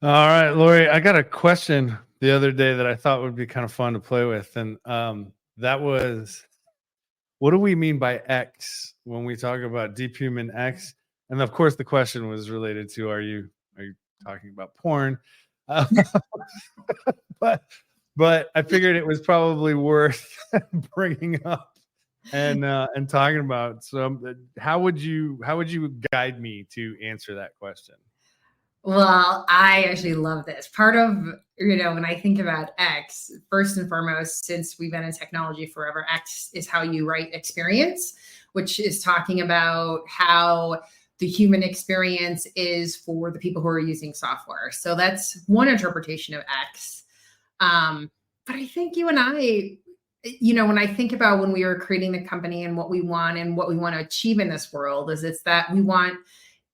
All right, Lori, I got a question the other day that I thought would be kind of fun to play with. And that was, what do we mean by X when we talk about DeepHumanX? And of course, the question was related to, are you talking about porn? Uh, but but I figured it was probably worth bringing up and talking about. So, how would you guide me to answer that question? Well, I actually love this. Part of, when I think about X, first and foremost, since we've been in technology forever, X is how you write experience, which is talking about how the human experience is for the people who are using software. So that's one interpretation of X. But I think you and I, when I think about when we were creating the company and what we want to achieve in this world, is it's that we want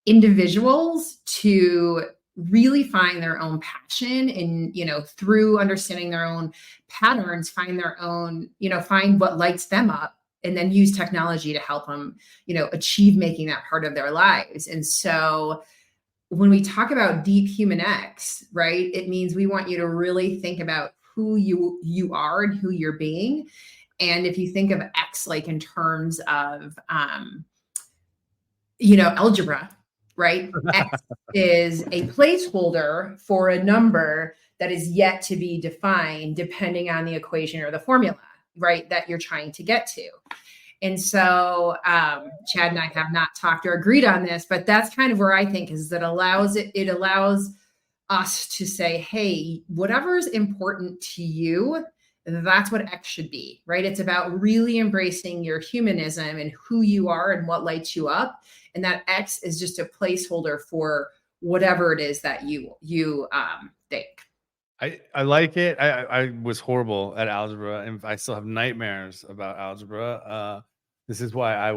individuals to really find their own passion and through understanding their own patterns, find their own, find what lights them up, and then use technology to help them achieve making that part of their lives. And so when we talk about DeepHumanX, right, it means we want you to really think about who you are and who you're being. And if you think of X like in terms of algebra, right? X is a placeholder for a number that is yet to be defined depending on the equation or the formula, right, that you're trying to get to. And so Chad and I have not talked or agreed on this, but that's kind of where I think is that it allows us to say, hey, whatever is important to you, that's what X should be, right? It's about really embracing your humanism and who you are and what lights you up. And that X is just a placeholder for whatever it is that you think. I like it. I was horrible at algebra, and I still have nightmares about algebra. This is why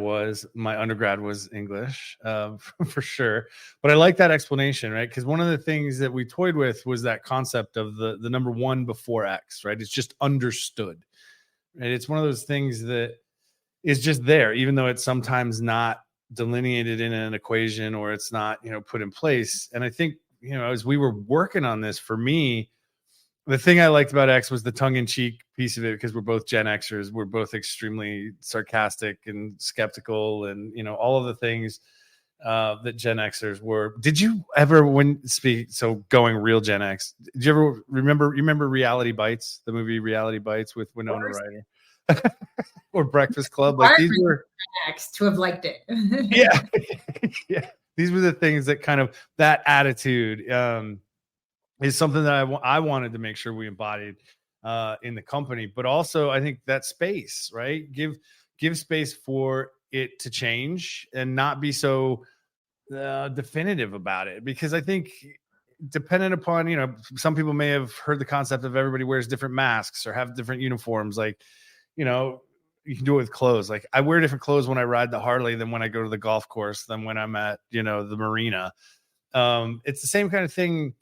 my undergrad was English, for sure. But I like that explanation, right? Because one of the things that we toyed with was that concept of the number one before X, right? It's just understood, right? It's one of those things that is just there, even though it's sometimes not delineated in an equation or it's not, put in place. And I think, as we were working on this, for me, the thing I liked about X was the tongue-in-cheek piece of it, because we're both Gen Xers. We're both extremely sarcastic and skeptical, and all of the things that Gen Xers were. Did you ever, going real Gen X? Did you ever remember? You remember Reality Bites, the movie Reality Bites with Winona Ryder, or Breakfast Club? Like these were Gen X to have liked it. Yeah, yeah. These were the things that kind of that attitude. Is something that I wanted to make sure we embodied in the company, but also I think that space, right? Give space for it to change and not be so definitive about it, because I think dependent upon, some people may have heard the concept of everybody wears different masks or have different uniforms. Like, you can do it with clothes. Like I wear different clothes when I ride the Harley than when I go to the golf course than when I'm at, the marina. It's the same kind of thing.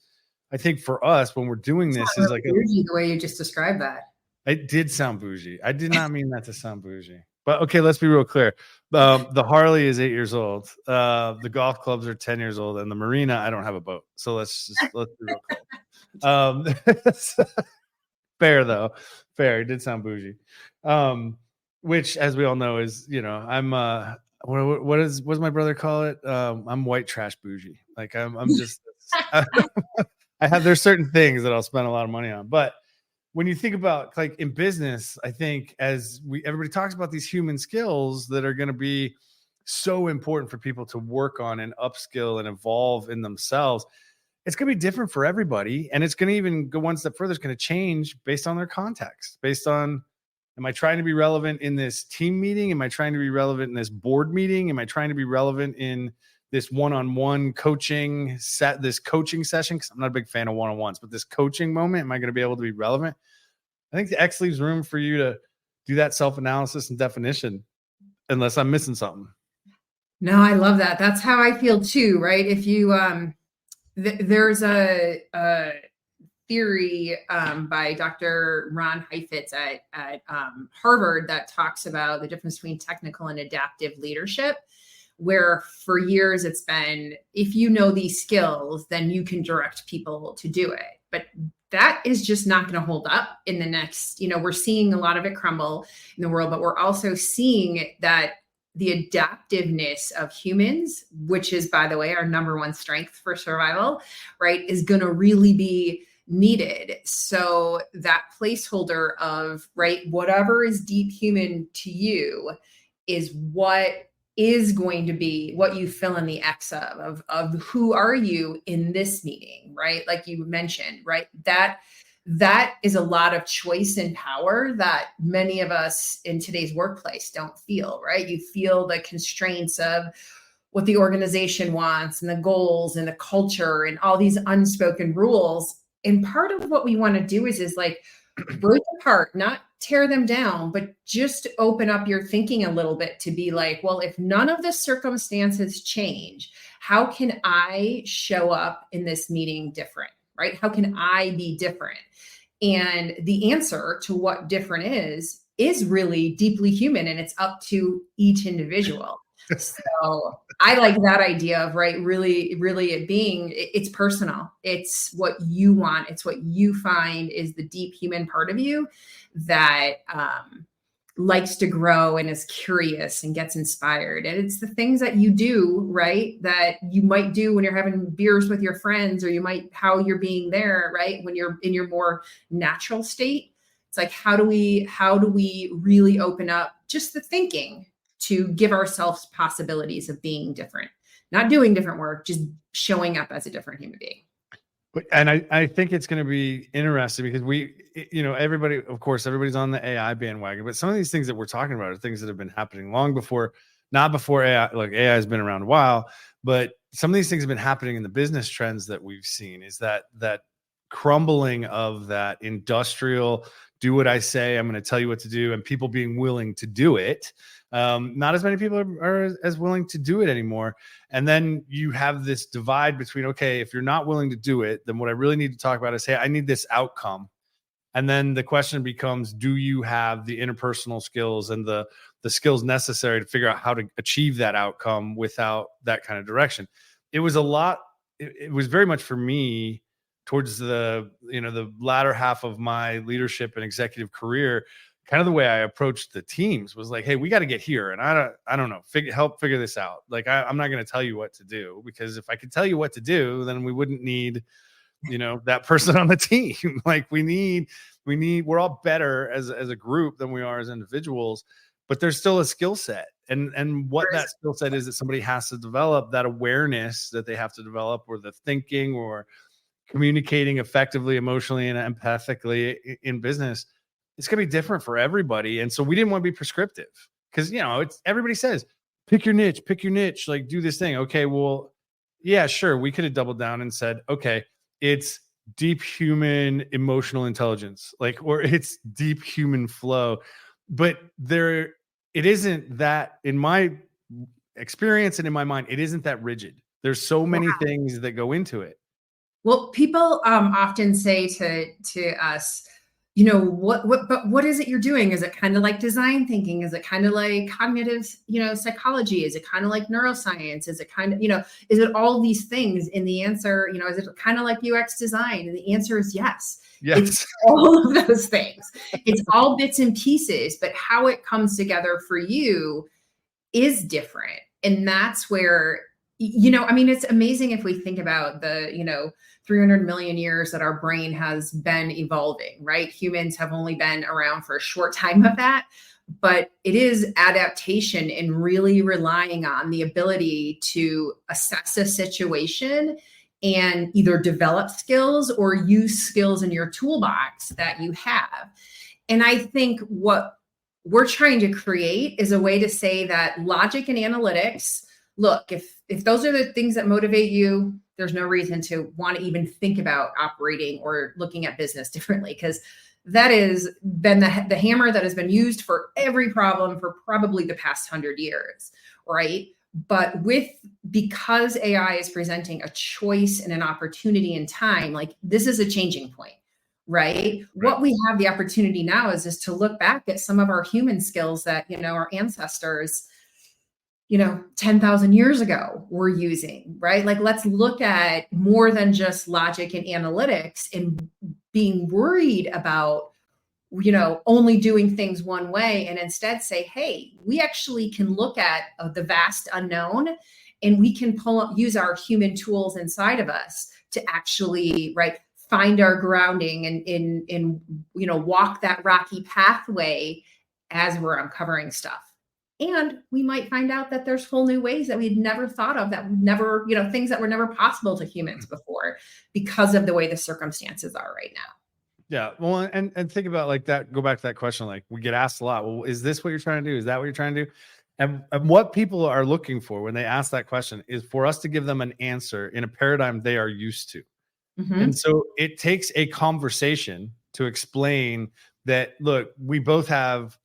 I think for us, when we're doing this, is like bougie, the way you just described that. It did sound bougie. I did not mean that to sound bougie. But okay, let's be real clear. The Harley is 8 years old. The golf clubs are 10 years old, and the marina, I don't have a boat. So let's be real clear. Fair though. Fair. It did sound bougie. Which, as we all know, is I'm what does my brother call it? I'm white trash bougie. Like I'm just. There's certain things that I'll spend a lot of money on. But when you think about like in business, I think everybody talks about these human skills that are going to be so important for people to work on and upskill and evolve in themselves. It's going to be different for everybody. And it's going to even go one step further. It's going to change based on their context, based on, am I trying to be relevant in this team meeting? Am I trying to be relevant in this board meeting? Am I trying to be relevant in this one-on-one coaching this coaching session? Because I'm not a big fan of one-on-ones, but this coaching moment, am I going to be able to be relevant? I think the X leaves room for you to do that self-analysis and definition, unless I'm missing something. No, I love that. That's how I feel too, right? If you, there's a theory by Dr. Ron Heifetz at Harvard that talks about the difference between technical and adaptive leadership, where for years it's been, if you know these skills, then you can direct people to do it. But that is just not going to hold up in the next, we're seeing a lot of it crumble in the world, but we're also seeing that the adaptiveness of humans, which is, by the way, our number one strength for survival, right, is going to really be needed. So that placeholder of, right, whatever is deep human to you is what is going to be what you fill in the X of who are you in this meeting, right? Like you mentioned, right? That is a lot of choice and power that many of us in today's workplace don't feel, right? You feel the constraints of what the organization wants and the goals and the culture and all these unspoken rules. And part of what we want to do is like break apart, not tear them down, but just open up your thinking a little bit to be like, well, if none of the circumstances change, how can I show up in this meeting different, right? How can I be different? And the answer to what different is really deeply human, and it's up to each individual. So I like that idea of, right, really, really it being, it's personal. It's what you want. It's what you find is the deep human part of you that likes to grow and is curious and gets inspired. And it's the things that you do, right, that you might do when you're having beers with your friends, or you might, how you're being there, right, when you're in your more natural state. It's like, how do we really open up just the thinking to give ourselves possibilities of being different, not doing different work, just showing up as a different human being. And I think it's going to be interesting because everybody, of course, everybody's on the AI bandwagon, but some of these things that we're talking about are things that have been happening long before, not before AI, like AI has been around a while, but some of these things have been happening in the business trends that we've seen is that crumbling of that industrial, do what I say, I'm going to tell you what to do, and people being willing to do it. Not as many people are as willing to do it anymore. And then you have this divide between, okay, if you're not willing to do it, then what I really need to talk about is, hey, I need this outcome. And then the question becomes, do you have the interpersonal skills and the skills necessary to figure out how to achieve that outcome without that kind of direction? It was a lot. It was very much for me towards the latter half of my leadership and executive career. Kind of the way I approached the teams was like, hey, we got to get here. And I don't know, help figure this out. Like, I'm not going to tell you what to do, because if I could tell you what to do, then we wouldn't need, that person on the team. Like we're all better as a group than we are as individuals, but there's still a skill set. And what that skill set is that somebody has to develop, that awareness that they have to develop, or the thinking or communicating effectively, emotionally, and empathically in business. It's going to be different for everybody. And so we didn't want to be prescriptive because, it's everybody says, pick your niche, like do this thing. Okay, well, yeah, sure. We could have doubled down and said, okay, it's deep human emotional intelligence, or it's deep human flow. But it isn't that, in my experience and in my mind, it isn't that rigid. There's so many things that go into it. Well, people often say to us, what is it you're doing? Is it kind of like design thinking? Is it kind of like cognitive, psychology? Is it kind of like neuroscience? Is it kind of, is it all these things? And the answer, is it kind of like UX design? And the answer is yes. Yes. It's all of those things. It's all bits and pieces, but how it comes together for you is different. And that's where, it's amazing if we think about the, 300 million years that our brain has been evolving, right? Humans have only been around for a short time of that, but it is adaptation and really relying on the ability to assess a situation and either develop skills or use skills in your toolbox that you have. And I think what we're trying to create is a way to say that logic and analytics, look, if those are the things that motivate you, there's no reason to want to even think about operating or looking at business differently, because that has been the hammer that has been used for every problem for probably the past 100 years, right? But because AI is presenting a choice and an opportunity in time, like this is a changing point, right? What we have the opportunity now is to look back at some of our human skills that, our ancestors 10,000 years ago were using, right? Like, let's look at more than just logic and analytics and being worried about, only doing things one way, and instead say, hey, we actually can look at the vast unknown, and we can use our human tools inside of us to actually, right, find our grounding and walk that rocky pathway as we're uncovering stuff. And we might find out that there's whole new ways that we'd never thought of, that never, things that were never possible to humans before, because of the way the circumstances are right now. Yeah. Well, and think about like that. Go back to that question. Like, we get asked a lot. Well, is this what you're trying to do? Is that what you're trying to do? And what people are looking for when they ask that question is for us to give them an answer in a paradigm they are used to. Mm-hmm. And so it takes a conversation to explain that, look, we both have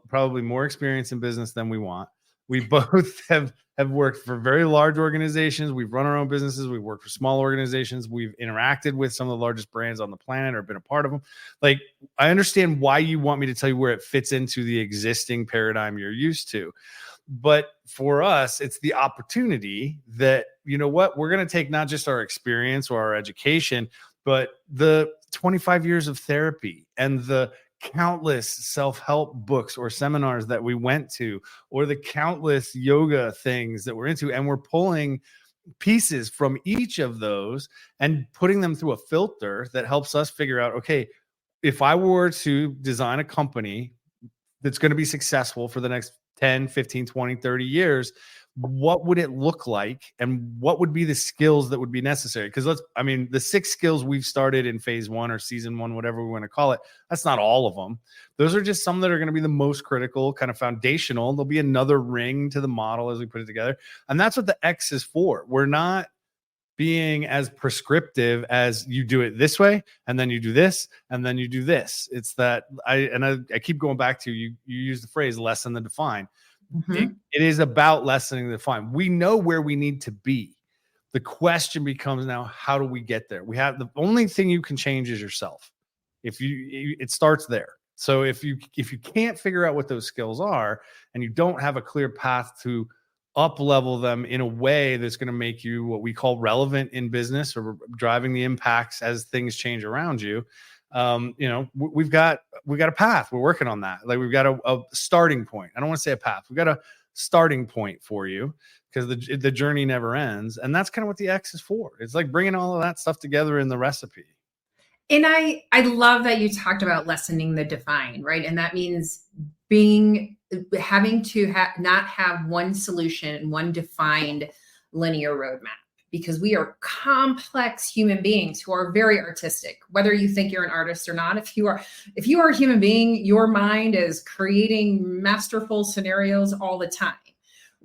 probably more experience in business than we want. We both have worked for very large organizations. We've run our own businesses. We've worked for small organizations. We've interacted with some of the largest brands on the planet or been a part of them. Like, I understand why you want me to tell you where it fits into the existing paradigm you're used to. But for us, it's the opportunity that, you know what, we're going to take not just our experience or our education, but the 25 years of therapy and the countless self-help books or seminars that we went to, or the countless yoga things that we're into. And we're pulling pieces from each of those and putting them through a filter that helps us figure out, okay, if I were to design a company that's going to be successful for the next 10, 15, 20, 30 years, what would it look like? And what would be the skills that would be necessary? Because the 6 skills we've started in phase 1 or season 1, whatever we want to call it, that's not all of them. Those are just some that are going to be the most critical, kind of foundational. There'll be another ring to the model as we put it together. And that's what the X is for. We're not being as prescriptive as you do it this way, and then you do this, and then you do this. It's that I keep going back to you use the phrase lessen the define. Mm-hmm. It is about lessening the define. We know where we need to be. The question becomes now, how do we get there? The only thing you can change is yourself. It starts there. So if you can't figure out what those skills are, and you don't have a clear path to up level them in a way that's going to make you what we call relevant in business, or driving the impacts as things change around you, we've got a path. We're working on that. Like, we've got a starting point. I don't want to say a path. We've got a starting point for you, because the journey never ends. And that's kind of what the X is for. It's like bringing all of that stuff together in the recipe. And I love that you talked about lessening the define, right? And that means having to not have one solution, one defined linear roadmap, because we are complex human beings who are very artistic. Whether you think you're an artist or not, if you are a human being, your mind is creating masterful scenarios all the time,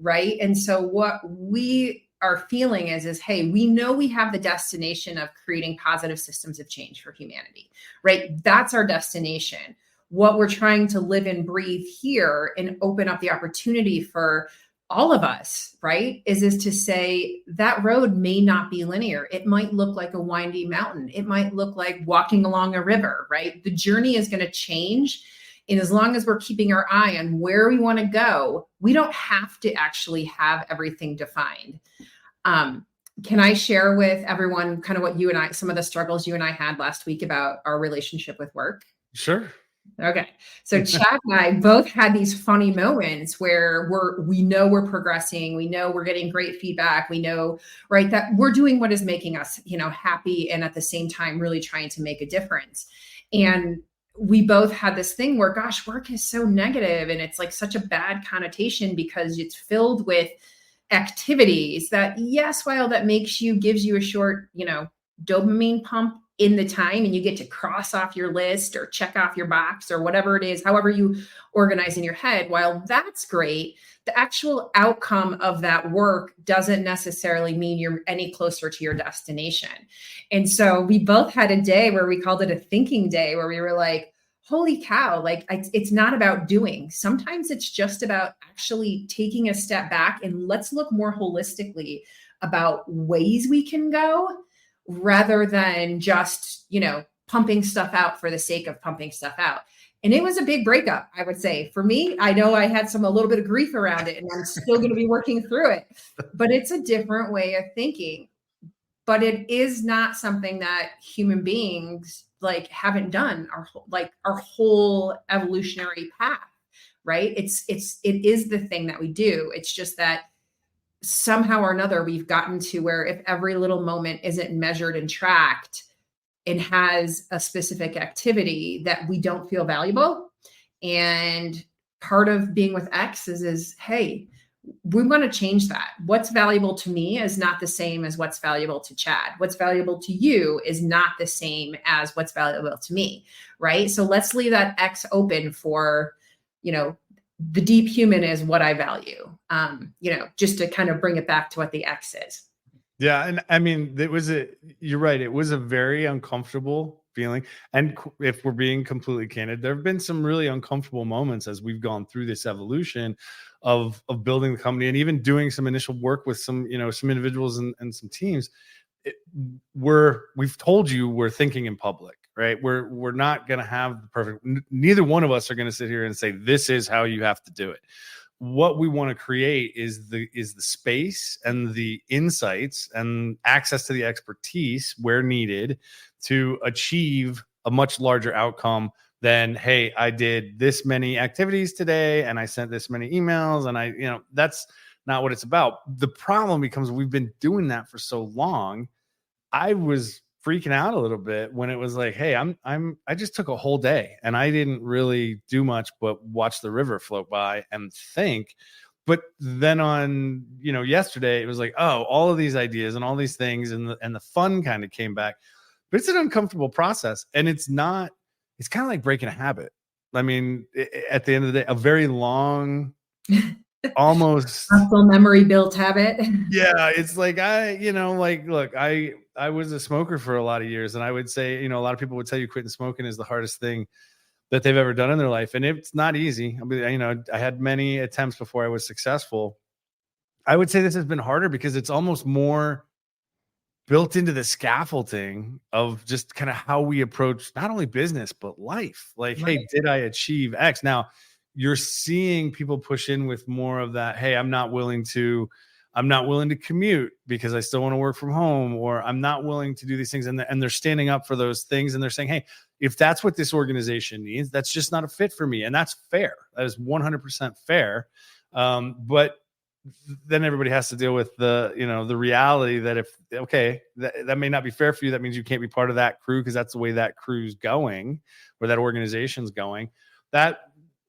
right? And so what we are feeling is, hey, we know we have the destination of creating positive systems of change for humanity, right? That's our destination. What we're trying to live and breathe here and open up the opportunity for all of us, right, is to say that road may not be linear. It might look like a windy mountain. It might look like walking along a river, right? The journey is going to change. And as long as we're keeping our eye on where we want to go, we don't have to actually have everything defined. Can I share with everyone kind of what some of the struggles you and I had last week about our relationship with work? Sure. Okay. So Chad and I both had these funny moments where we know we're progressing. We know we're getting great feedback. We know, right, that we're doing what is making us, happy, and at the same time, really trying to make a difference. And we both had this thing where, gosh, work is so negative, and it's like such a bad connotation because it's filled with activities that, yes, while that gives you a short, dopamine pump in the time, and you get to cross off your list or check off your box or whatever it is, however you organize in your head, while that's great, the actual outcome of that work doesn't necessarily mean you're any closer to your destination. And so we both had a day where we called it a thinking day, where we were like, holy cow, like it's not about doing. Sometimes it's just about actually taking a step back and let's look more holistically about ways we can go, rather than just, pumping stuff out for the sake of pumping stuff out. And it was a big breakup, I would say. For me, I know I had a little bit of grief around it, and I'm still going to be working through it. But it's a different way of thinking. But it is not something that human beings like haven't done our whole evolutionary path, right? It is the thing that we do. It's just that somehow or another we've gotten to where if every little moment isn't measured and tracked and has a specific activity, that we don't feel valuable. And part of being with X is hey, we want to change that. What's valuable to me is not the same as what's valuable to Chad. What's valuable to you is not the same as what's valuable to me, right? So let's leave that X open for, the deep human is what I value, just to kind of bring it back to what the X is. Yeah. And I mean, you're right. It was a very uncomfortable feeling. And if we're being completely candid, there have been some really uncomfortable moments as we've gone through this evolution of building the company and even doing some initial work with some individuals and some teams. We've told you we're thinking in public, right? We're not going to have the perfect, neither one of us are going to sit here and say, this is how you have to do it. What we want to create is the space and the insights and access to the expertise where needed to achieve a much larger outcome than, hey, I did this many activities today and I sent this many emails and that's not what it's about. The problem becomes we've been doing that for so long. I was freaking out a little bit when it was like, hey, I just took a whole day and I didn't really do much but watch the river float by and think. But then on, yesterday, it was like, oh, all of these ideas and all these things and the fun kind of came back. But it's an uncomfortable process. And it's kind of like breaking a habit. I mean, at the end of the day, a very long, almost muscle memory built habit. Yeah, it's like look, I was a smoker for a lot of years, and I would say, a lot of people would tell you quitting smoking is the hardest thing that they've ever done in their life, and it's not easy. I mean, I had many attempts before I was successful. I would say this has been harder because it's almost more built into the scaffolding of just kind of how we approach not only business but life. Like, Right. hey, did I achieve X? Now, you're seeing people push in with more of that. Hey, I'm not willing to commute because I still want to work from home, or I'm not willing to do these things. And they're standing up for those things. And they're saying, hey, if that's what this organization needs, that's just not a fit for me. And that's fair. That is 100% fair. But then everybody has to deal with the reality that that may not be fair for you. That means you can't be part of that crew because that's the way that crew's going or that organization's going. That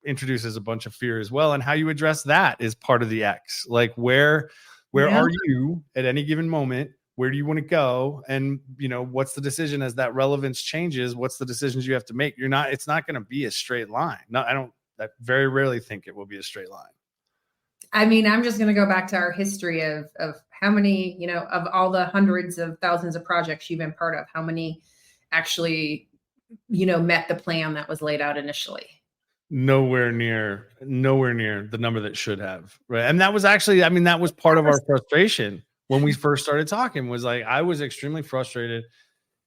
introduces a bunch of fear as well. And how you address that is part of the X. Like where are you at any given moment? Where do you want to go? And what's the decision as that relevance changes? What's the decisions you have to make? It's not going to be a straight line. No, I very rarely think it will be a straight line. I mean, I'm just going to go back to our history of how many, of all the hundreds of thousands of projects you've been part of, how many actually, met the plan that was laid out initially. Nowhere near the number that should have. Right. And that was actually, that was part of our frustration when we first started talking. Was like, I was extremely frustrated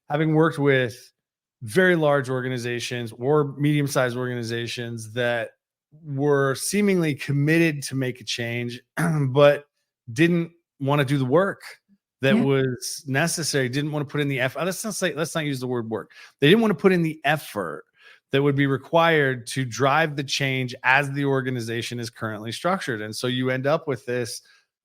having worked with very large organizations or medium-sized organizations that were seemingly committed to make a change, but didn't want to do the work that was necessary, didn't want to put in the effort. Let's not use the word work. They didn't want to put in the effort that would be required to drive the change as the organization is currently structured. And so you end up with this,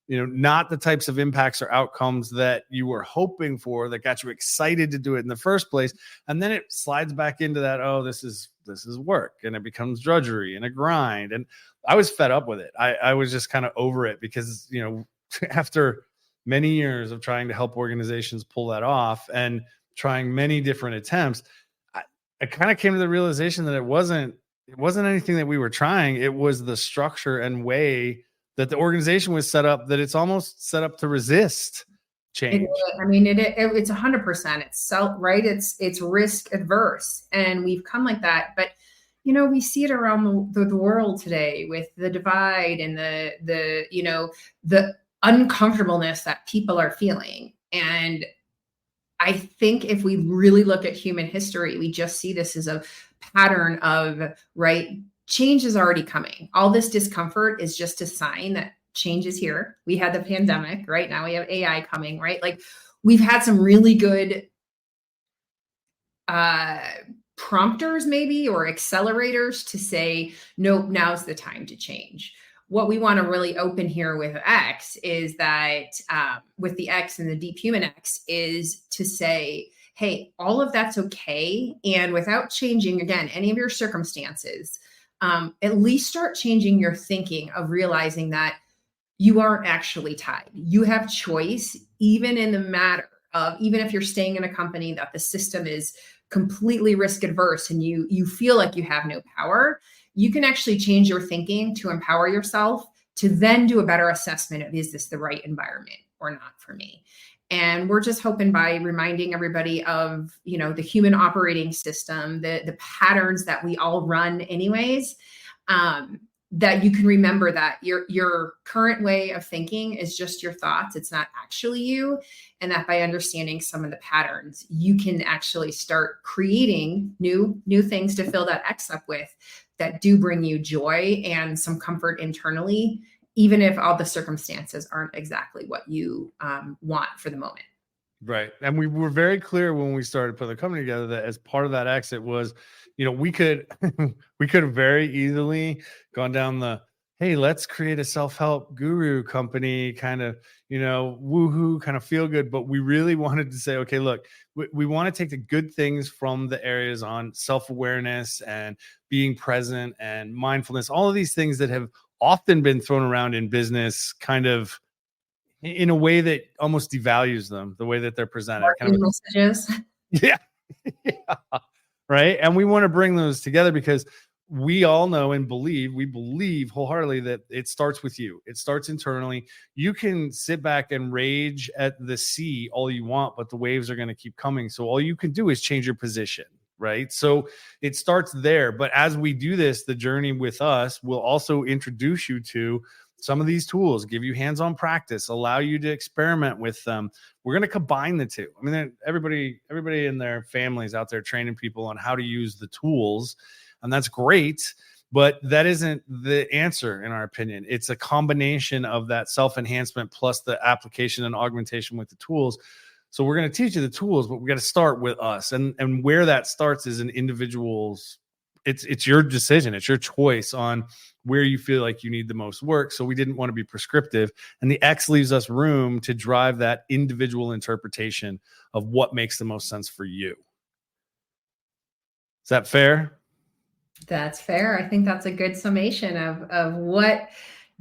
not the types of impacts or outcomes that you were hoping for that got you excited to do it in the first place. And then it slides back into that, oh, this is work, and it becomes drudgery and a grind. And I was fed up with it. I was just kind of over it because, after many years of trying to help organizations pull that off and trying many different attempts, I kind of came to the realization that it wasn't anything that we were trying. It was the structure and way that the organization was set up, that it's almost set up to resist change. It's 100%. It's right. It's risk adverse, and we've come like that. But we see it around the world today with the divide and the uncomfortableness that people are feeling. And I think if we really look at human history, we just see this as a pattern of, right, change is already coming. All this discomfort is just a sign that change is here. We had the pandemic, right? Now we have AI coming, right? Like we've had some really good prompters maybe, or accelerators to say, nope, now's the time to change. What we want to really open here with X is that with the X and the DeepHumanX is to say, hey, all of that's okay. And without changing, again, any of your circumstances, at least start changing your thinking of realizing that you aren't actually tied. You have choice, even in the matter of, even if you're staying in a company that the system is completely risk adverse and you feel like you have no power, you can actually change your thinking to empower yourself to then do a better assessment of, is this the right environment or not for me? And we're just hoping by reminding everybody of, the human operating system, the patterns that we all run anyways, that you can remember that your current way of thinking is just your thoughts. It's not actually you. And that by understanding some of the patterns, you can actually start creating new things to fill that X up with that do bring you joy and some comfort internally, even if all the circumstances aren't exactly what you want for the moment. Right. And we were very clear when we started putting the company together that as part of that exit was, we could have very easily gone down the, hey, let's create a self-help guru company kind of, woohoo, kind of feel good. But we really wanted to say, okay, look, we want to take the good things from the areas on self-awareness and being present and mindfulness, all of these things that have often been thrown around in business kind of in a way that almost devalues them, the way that they're presented. Kind of messages. Yeah. Yeah. Right. And we want to bring those together because we all know and we believe wholeheartedly that it starts with you. It starts internally. You can sit back and rage at the sea all you want, but the waves are going to keep coming. So all you can do is change your position. Right. So it starts there. But as we do this, the journey with us will also introduce you to some of these tools, give you hands-on practice, allow you to experiment with them. We're going to combine the two. I mean, everybody in their families out there training people on how to use the tools, and that's great, but that isn't the answer in our opinion. It's a combination of that self-enhancement plus the application and augmentation with the tools. So we're going to teach you the tools, but we got to start with us, and where that starts is an individual's. It's your decision. It's your choice on where you feel like you need the most work. So we didn't want to be prescriptive. And the X leaves us room to drive that individual interpretation of what makes the most sense for you. Is that fair? That's fair. I think that's a good summation of what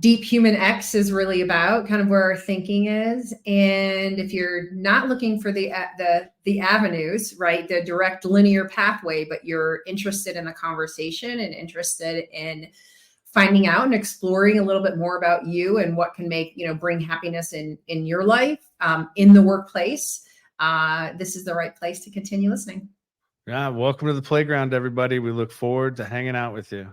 DeepHumanX is really about, kind of where our thinking is. And if you're not looking for the avenues, right, the direct linear pathway, but you're interested in the conversation and interested in finding out and exploring a little bit more about you and what can make, bring happiness in your life, in the workplace, this is the right place to continue listening. Yeah. Welcome to the playground, everybody. We look forward to hanging out with you.